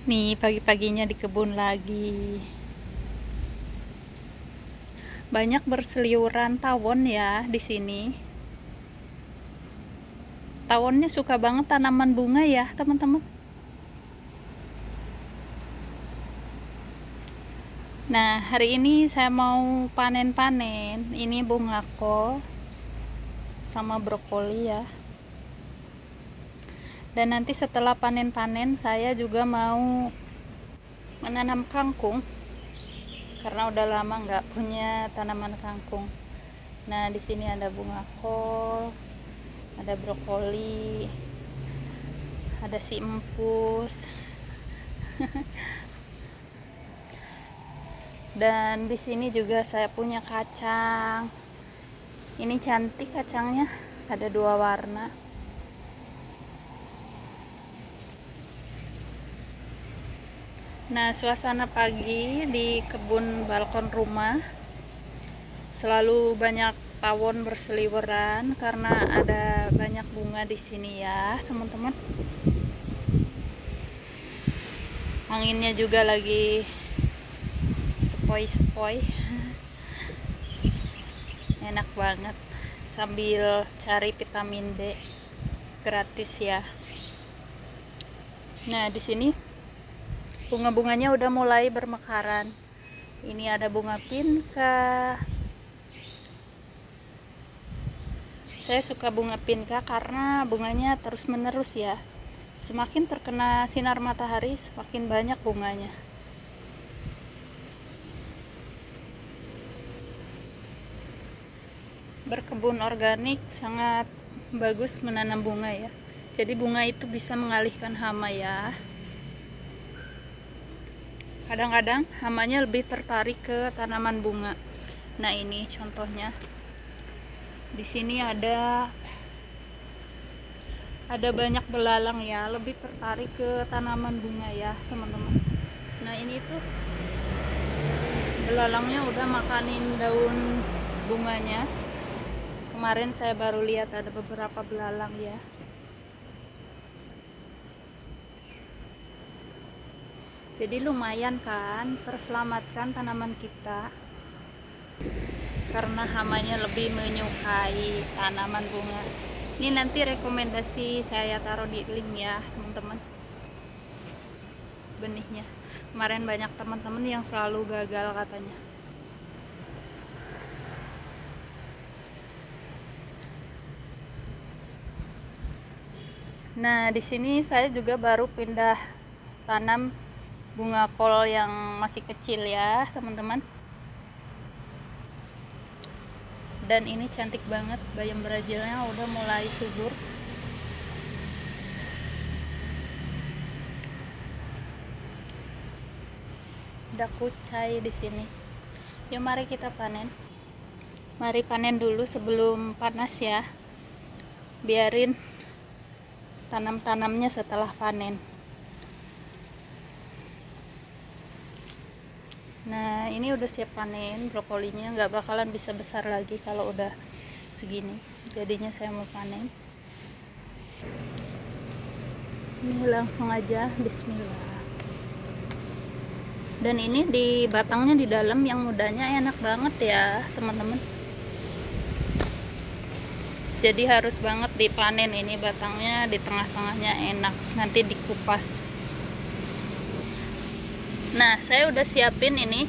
Nih pagi-paginya di kebun lagi. Banyak berseliweran tawon ya di sini. Tawonnya suka banget tanaman bunga ya, teman-teman. Nah, hari ini saya mau panen-panen. Ini bunga kol sama brokoli ya. Dan nanti setelah panen-panen saya juga mau menanam kangkung. Karena udah lama nggak punya tanaman kangkung. Nah, di sini ada bunga kol, ada brokoli, ada si empus. Dan di sini juga saya punya kacang. Ini cantik kacangnya, ada 2 warna. Nah, suasana pagi di kebun balkon rumah selalu banyak tawon berseliweran karena ada banyak bunga di sini ya, teman-teman. Anginnya juga lagi sepoi-sepoi. Enak banget sambil cari vitamin D gratis ya. Nah, di sini bunga-bunganya udah mulai bermekaran. Ini ada bunga pinka. Saya suka bunga pinka karena bunganya terus-menerus ya. Semakin terkena sinar matahari, semakin banyak bunganya. Berkebun organik sangat bagus menanam bunga ya. Jadi bunga itu bisa mengalihkan hama ya. Kadang-kadang hamanya lebih tertarik ke tanaman bunga. Nah, ini contohnya. Di sini ada banyak belalang ya, lebih tertarik ke tanaman bunga ya, teman-teman. Nah, ini tuh belalangnya udah makanin daun bunganya. Kemarin saya baru lihat ada beberapa belalang ya. Jadi lumayan kan, terselamatkan tanaman kita karena hamanya lebih menyukai tanaman bunga. Ini nanti rekomendasi saya taruh di link ya, teman-teman. Benihnya. Kemarin banyak teman-teman yang selalu gagal katanya. Nah, di sini saya juga baru pindah tanam bunga kol yang masih kecil ya, teman-teman. Dan ini cantik banget, bayam Brazilnya udah mulai subur. Ada kucai di sini. Yuk mari kita panen. Mari panen dulu sebelum panas ya. Biarin tanam-tanamnya setelah panen. Nah, ini udah siap panen. Brokolinya nggak bakalan bisa besar lagi kalau udah segini. Jadinya saya mau panen. Ini langsung aja, bismillah. Dan ini di batangnya di dalam yang mudanya enak banget ya, teman-teman. Jadi harus banget dipanen ini batangnya, di tengah-tengahnya enak. Nanti dikupas. Nah, saya udah siapin ini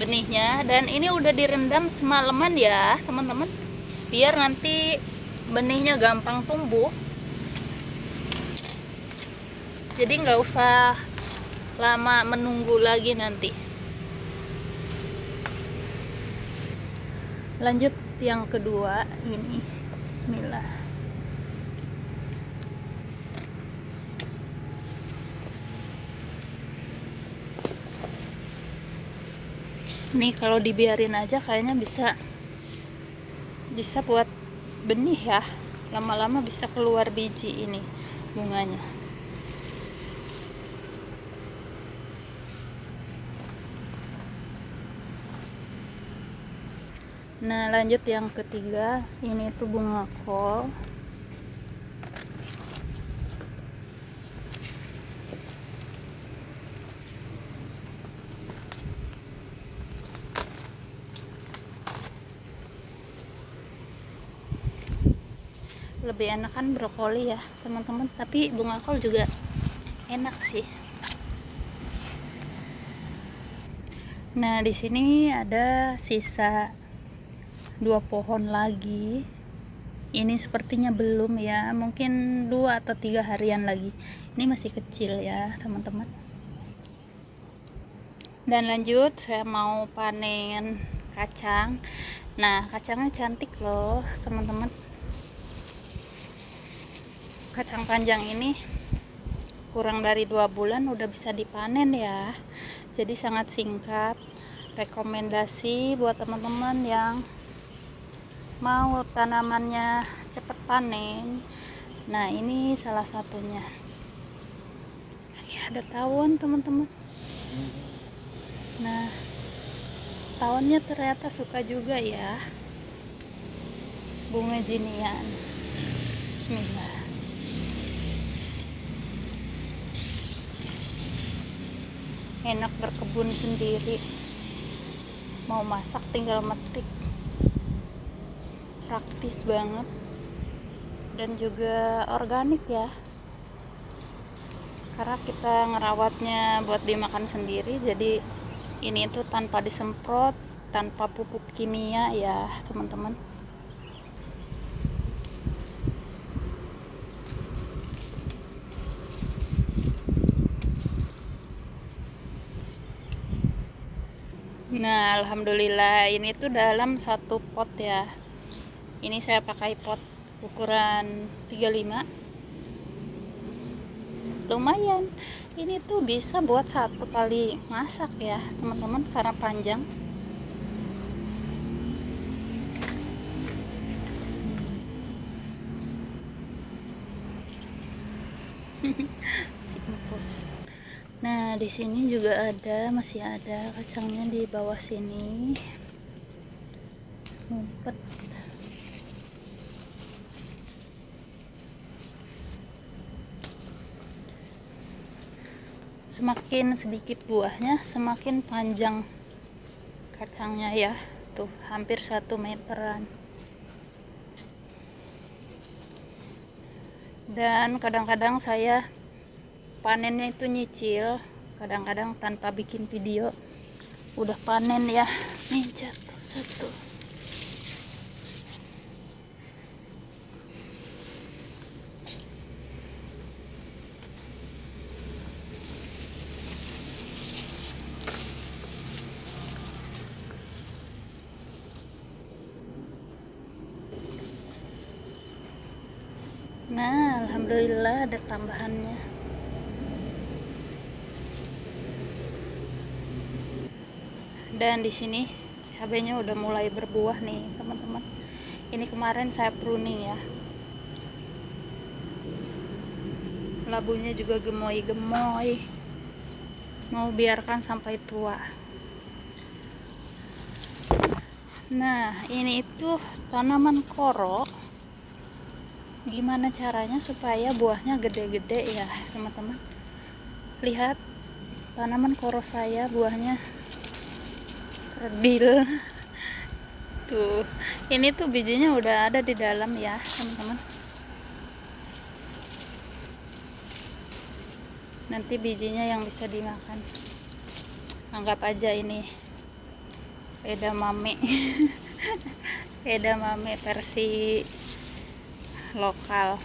benihnya dan ini udah direndam semalaman ya, teman-teman. Biar nanti benihnya gampang tumbuh. Jadi nggak usah lama menunggu lagi nanti. Lanjut yang kedua ini, bismillah. Nih kalau dibiarin aja kayaknya bisa buat benih ya. Lama-lama bisa keluar biji ini bunganya. Nah, lanjut yang ketiga, ini tuh bunga kol. lebih enak kan brokoli ya teman-teman, tapi bunga kol juga enak sih. Nah, di sini ada sisa 2 pohon lagi. Ini sepertinya belum ya, mungkin 2 atau 3 harian lagi. Ini masih kecil ya teman-teman. Dan lanjut, saya mau panen kacang. Nah, kacangnya cantik loh teman-teman. Kacang panjang ini kurang dari 2 bulan udah bisa dipanen ya, jadi sangat singkat. Rekomendasi buat teman-teman yang mau tanamannya cepet panen. Nah, ini salah satunya. Ada tawon teman-teman. Nah, tawonnya ternyata suka juga ya bunga jinian. Bismillah. Enak berkebun sendiri, mau masak tinggal metik, praktis banget dan juga organik ya, karena kita ngerawatnya buat dimakan sendiri. Jadi ini tuh tanpa disemprot, tanpa pupuk kimia ya teman-teman. Nah, alhamdulillah ini tuh dalam 1 pot ya. Ini saya pakai pot ukuran 35. Lumayan. Ini tuh bisa buat 1 kali masak ya, teman-teman, karena panjang. Si empus. Nah, di sini juga masih ada kacangnya di bawah sini. Ngumpet. Semakin sedikit buahnya, semakin panjang kacangnya ya. Tuh, hampir 1 meteran. Dan kadang-kadang saya panennya itu nyicil, kadang-kadang tanpa bikin video udah panen ya. Nih jatuh 1. Nah, alhamdulillah ada tambahannya. Dan di sini cabenya udah mulai berbuah nih teman-teman. Ini kemarin saya pruning ya, labunya juga gemoy-gemoy, mau biarkan sampai tua. Nah, ini itu tanaman koro. Gimana caranya supaya buahnya gede-gede ya teman-teman? Lihat tanaman koro saya, buahnya kerdil. Tuh, ini tuh bijinya udah ada di dalam ya teman-teman. Nanti bijinya yang bisa dimakan. Anggap aja ini edamame. Edamame versi lokal.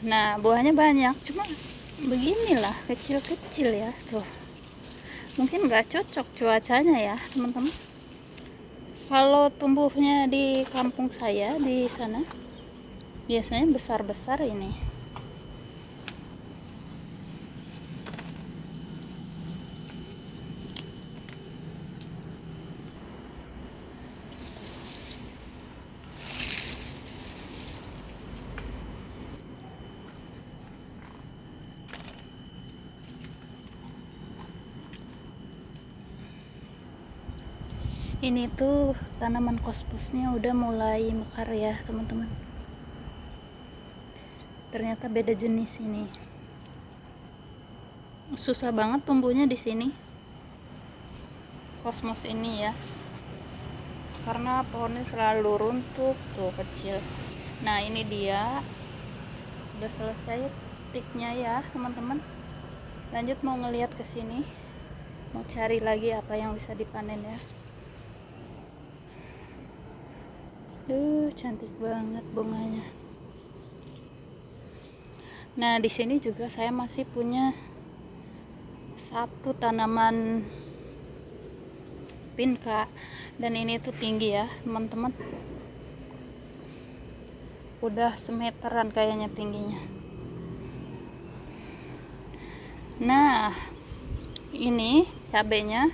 Nah, buahnya banyak, cuma beginilah, kecil-kecil ya. Tuh, mungkin nggak cocok cuacanya ya teman-teman. Kalau tumbuhnya di kampung saya di sana biasanya besar-besar ini. Ini tuh tanaman kosmosnya udah mulai mekar ya teman-teman. Ternyata beda jenis ini. Susah banget tumbuhnya di sini. Kosmos ini ya. Karena pohonnya selalu runtuh, tuh kecil. Nah ini dia udah selesai tiknya ya teman-teman. Lanjut mau ngeliat ke sini, mau cari lagi apa yang bisa dipanen ya. Cantik banget bunganya. Nah di sini juga saya masih punya satu tanaman pinka, dan ini tuh tinggi ya teman-teman, udah semeteran kayaknya tingginya. Nah ini cabenya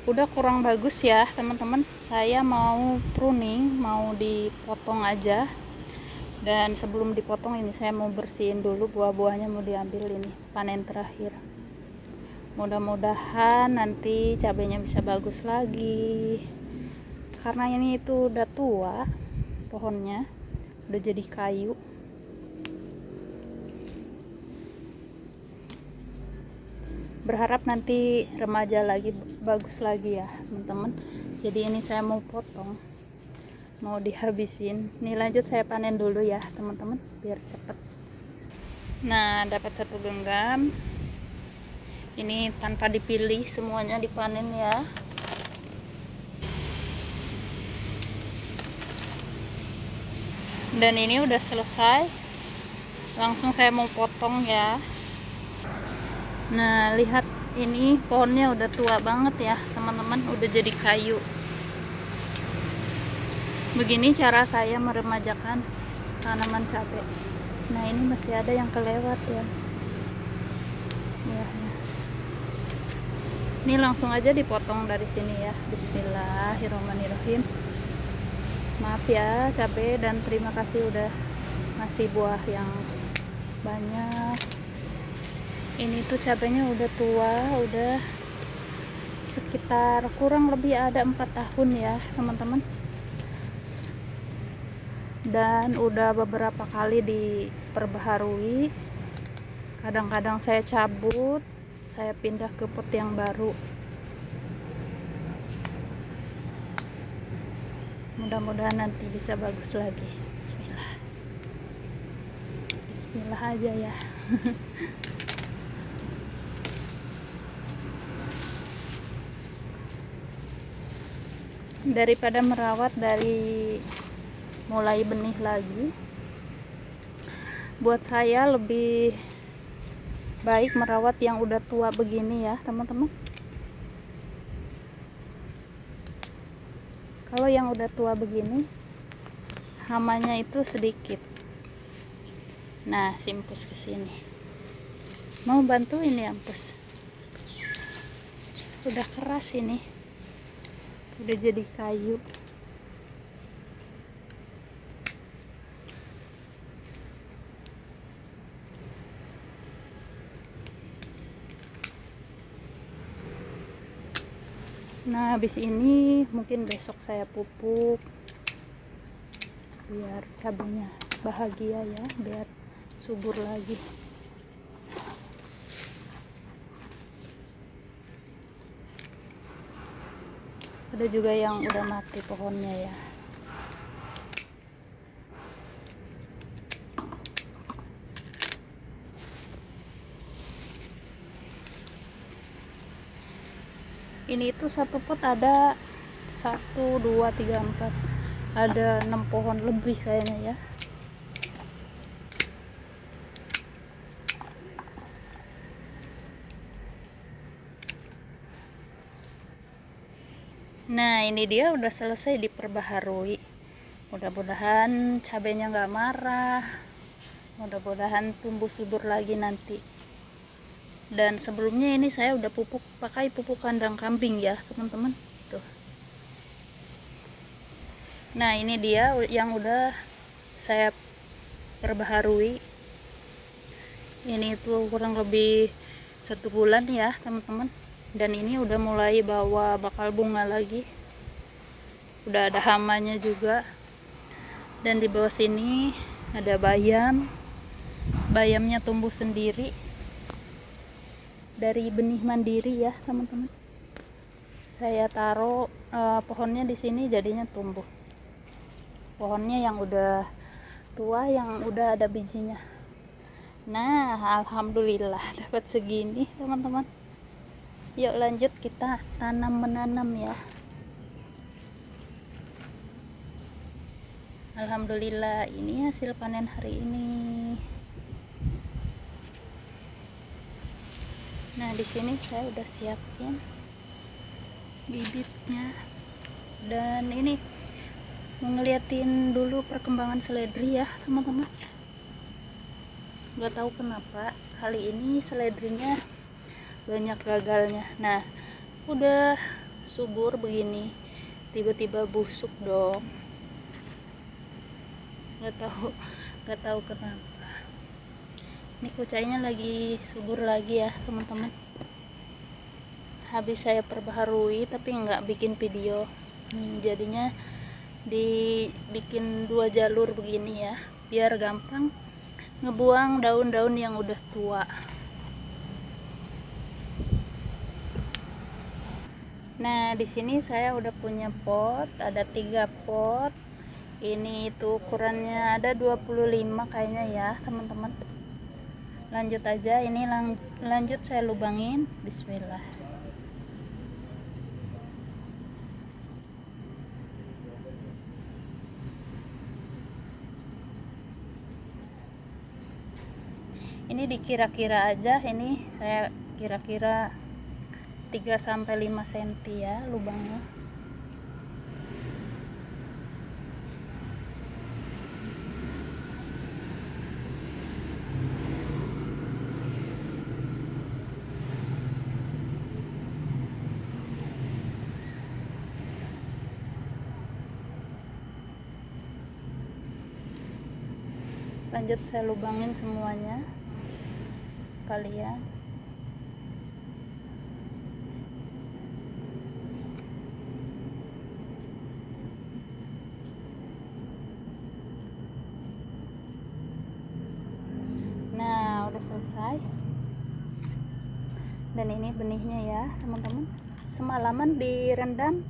udah kurang bagus ya teman-teman, saya mau pruning, mau dipotong aja. Dan sebelum dipotong ini saya mau bersihin dulu buah-buahnya, mau diambil ini panen terakhir. Mudah-mudahan nanti cabenya bisa bagus lagi, karena ini itu udah tua pohonnya, udah jadi kayu. Berharap nanti remaja lagi, bagus lagi ya teman-teman. Jadi ini saya mau potong, mau dihabisin. Nih lanjut saya panen dulu ya teman-teman biar cepet. Nah dapat satu genggam, ini tanpa dipilih semuanya dipanen ya. Dan ini udah selesai, langsung saya mau potong ya. Nah lihat, ini pohonnya udah tua banget ya teman-teman, udah jadi kayu. Begini cara saya meremajakan tanaman cabai. Nah ini masih ada yang kelewat ya. Ini langsung aja dipotong dari sini ya. Bismillahirrahmanirrahim. Maaf ya cabai, dan terima kasih udah ngasih buah yang banyak. Ini tuh cabenya udah tua, udah sekitar kurang lebih ada 4 tahun ya teman-teman. Dan udah beberapa kali diperbaharui. Kadang-kadang saya cabut, saya pindah ke pot yang baru. Mudah-mudahan nanti bisa bagus lagi. Bismillah. Bismillah aja ya. Daripada merawat dari mulai benih lagi, buat saya lebih baik merawat yang udah tua begini ya teman-teman. Kalau yang udah tua begini, hamanya itu sedikit. Nah simpus ke sini, mau bantuin ya empus. Udah keras ini, udah jadi kayu. Nah habis ini mungkin besok saya pupuk biar cabenya bahagia ya, biar subur lagi. Ada juga yang udah mati pohonnya ya. Ini itu satu pot ada 1, 2, 3, 4, ada 6 pohon lebih kayaknya ya. Nah ini dia udah selesai diperbaharui. Mudah-mudahan cabenya nggak marah, mudah-mudahan tumbuh subur lagi nanti. Dan sebelumnya ini saya udah pupuk pakai pupuk kandang kambing ya teman-teman tuh. Nah ini dia yang udah saya perbaharui. Ini tuh kurang lebih 1 bulan ya teman-teman, dan ini udah mulai bawa bakal bunga lagi, udah ada hamanya juga. Dan di bawah sini ada bayam, bayamnya tumbuh sendiri dari benih mandiri ya teman-teman. Saya taruh pohonnya di sini jadinya tumbuh. Pohonnya yang udah tua yang udah ada bijinya. Nah, alhamdulillah dapat segini teman-teman. Yuk lanjut kita tanam menanam ya. Alhamdulillah, ini hasil panen hari ini. Nah, di sini saya udah siapin bibitnya. Dan ini ngeliatin dulu perkembangan seledri ya, teman-teman. Gak tahu kenapa kali ini seledrinya banyak gagalnya. Nah, udah subur begini, tiba-tiba busuk dong. Gak tahu kenapa. Ini kucainya lagi subur lagi ya teman-teman. Habis saya perbaharui tapi nggak bikin video. Jadinya dibikin 2 jalur begini ya, biar gampang ngebuang daun-daun yang udah tua. Nah, di sini saya udah punya pot, ada 3 pot. Ini itu ukurannya ada 25 kayaknya ya teman-teman. Lanjut aja, ini lanjut saya lubangin. Bismillah. Ini dikira-kira aja, ini saya kira-kira 3-5 cm ya lubangnya. Lanjut saya lubangin semuanya sekalian. Nah, udah selesai. Dan ini benihnya ya teman-teman, semalaman direndam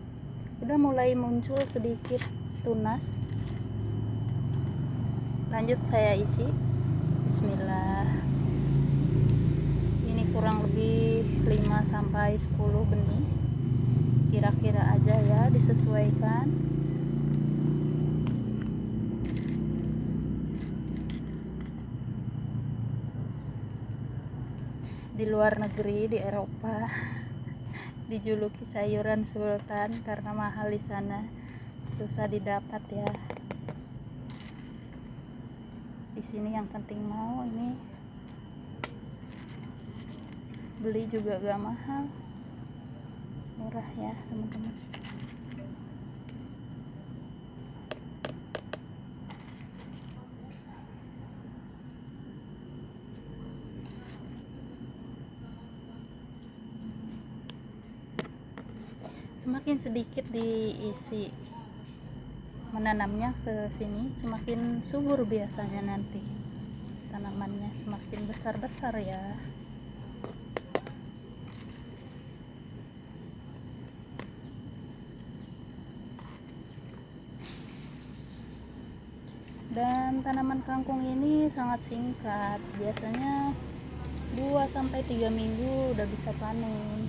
udah mulai muncul sedikit tunas. Lanjut saya isi. Bismillah. Ini kurang lebih 5-10 benih, kira-kira aja ya, disesuaikan. Di luar negeri, di Eropa, dijuluki sayuran sultan karena mahal di sana, susah didapat ya. Di sini yang penting mau, ini beli juga gak mahal, murah ya teman-teman. Semakin sedikit diisi menanamnya ke sini, semakin subur biasanya nanti tanamannya, semakin besar-besar ya. Dan tanaman kangkung ini sangat singkat, biasanya 2-3 minggu udah bisa panen.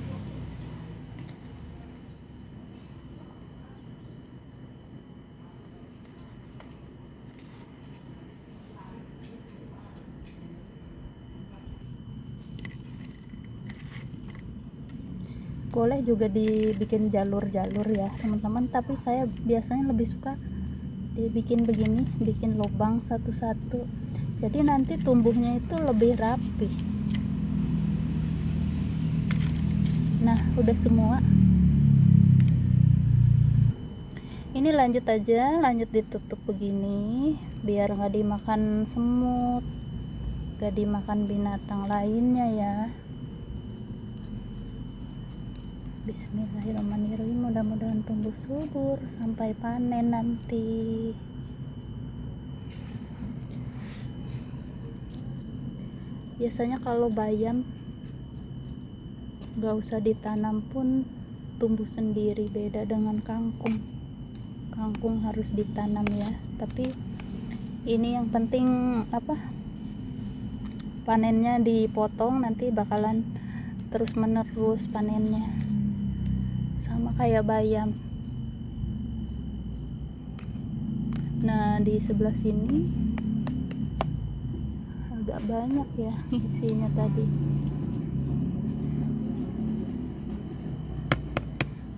Boleh juga dibikin jalur-jalur ya teman-teman, tapi saya biasanya lebih suka dibikin begini, bikin lubang satu-satu, jadi nanti tumbuhnya itu lebih rapi. Nah, udah semua. Ini lanjut aja, lanjut ditutup begini biar nggak dimakan semut, nggak dimakan binatang lainnya ya. Bismillahirrahmanirrahim, mudah-mudahan tumbuh subur sampai panen nanti. Biasanya kalau bayam gak usah ditanam pun tumbuh sendiri, beda dengan kangkung. Kangkung harus ditanam ya, tapi Ini yang penting apa, panennya dipotong, nanti bakalan terus menerus panennya, sama kayak bayam. Nah di sebelah sini agak banyak ya isinya tadi.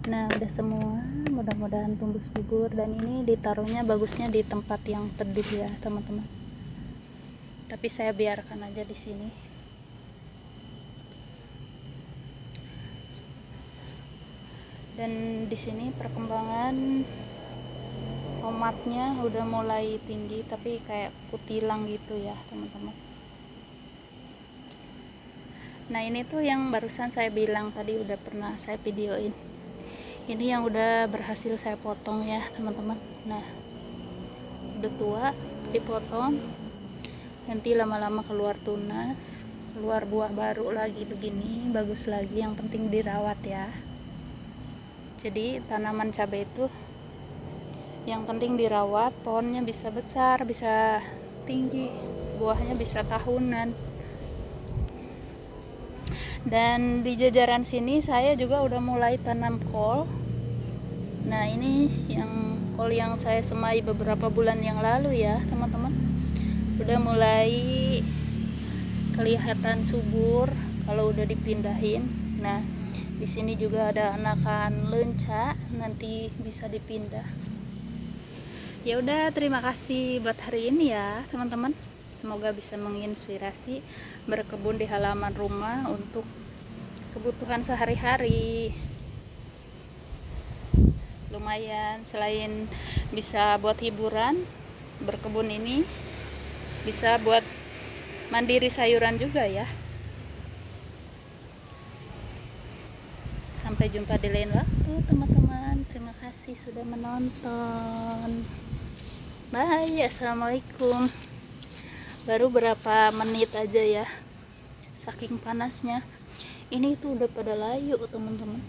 Nah udah semua, mudah-mudahan tumbuh subur. Dan ini ditaruhnya bagusnya di tempat yang teduh ya teman-teman, tapi saya biarkan aja di sini. Dan di sini perkembangan tomatnya udah mulai tinggi, tapi kayak kutilang gitu ya teman-teman. Nah ini tuh yang barusan saya bilang tadi, udah pernah saya videoin. Ini yang udah berhasil saya potong ya teman-teman. Nah udah tua, dipotong, nanti lama-lama keluar tunas, keluar buah baru lagi begini, bagus lagi. Yang penting dirawat ya. Jadi tanaman cabai itu yang penting dirawat, pohonnya bisa besar, bisa tinggi, buahnya bisa tahunan. Dan di jajaran sini saya juga udah mulai tanam kol. Nah ini yang kol yang saya semai beberapa bulan yang lalu ya teman-teman, udah mulai kelihatan subur kalau udah dipindahin. Nah di sini juga ada anakan lenca, nanti bisa dipindah. Ya udah, terima kasih buat hari ini ya teman-teman. Semoga bisa menginspirasi berkebun di halaman rumah untuk kebutuhan sehari-hari. Lumayan, selain bisa buat hiburan, berkebun ini bisa buat mandiri sayuran juga ya. Sampai jumpa di lain waktu teman-teman. Terima kasih sudah menonton. Bye, assalamualaikum. Baru berapa menit aja ya, saking panasnya. Ini tuh udah pada layu teman-teman.